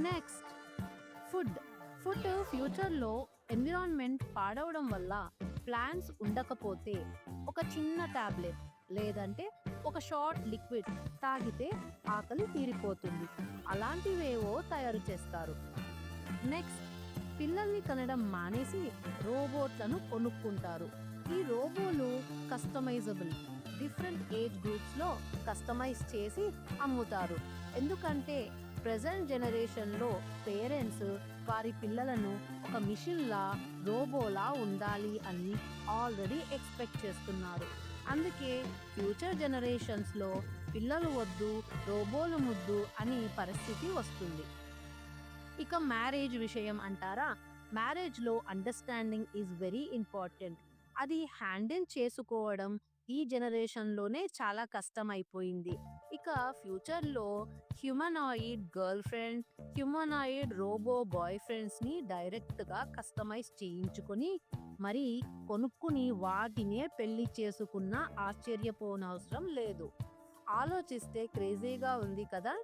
Next food. Food ఫ్యూచర్లో environment పాడవడం వల్ల plants ఉండకపోతే ఒక చిన్న టాబ్లెట్ లేదంటే ఒక షార్ట్ లిక్విడ్ తాగితే ఆకలి తీరిపోతుంది. అలాంటివేవో తయారు చేస్తారు. నెక్స్ట్ పిల్లల్ని కనడం మానేసి రోబోట్లను కొనుక్కుంటారు. ఈ రోబోలు కస్టమైజబుల్, డిఫరెంట్ ఏజ్ గ్రూప్స్లో కస్టమైజ్ చేసి అమ్ముతారు. ఎందుకంటే ప్రెజెంట్ జనరేషన్లో పేరెంట్స్ వారి పిల్లలను ఒక మిషన్లా, రోబోలా ఉండాలి అని ఆల్రెడీ ఎక్స్పెక్ట్ చేస్తున్నారు. అందుకే ఫ్యూచర్ జనరేషన్స్లో పిల్లలు వద్దు, రోబోలు ముద్దు అని పరిస్థితి వస్తుంది. ఇక మ్యారేజ్ విషయం అంటారా? మ్యారేజ్లో అండర్స్టాండింగ్ ఈజ్ వెరీ ఇంపార్టెంట్. అది హ్యాండిల్ చేసుకోవడం ఈ జనరేషన్లోనే చాలా కష్టమైపోయింది. ఇక ఫ్యూచర్లో humanoid girlfriend, humanoid robo boy ఫ్రెండ్స్ని డైరెక్ట్గా కస్టమైజ్ చేయించుకొని మరి కొనుక్కుని వాటినే పెళ్లి చేసుకున్న ఆశ్చర్యపోనవసరం లేదు. ఆలోచిస్తే క్రేజీగా ఉంది కదా.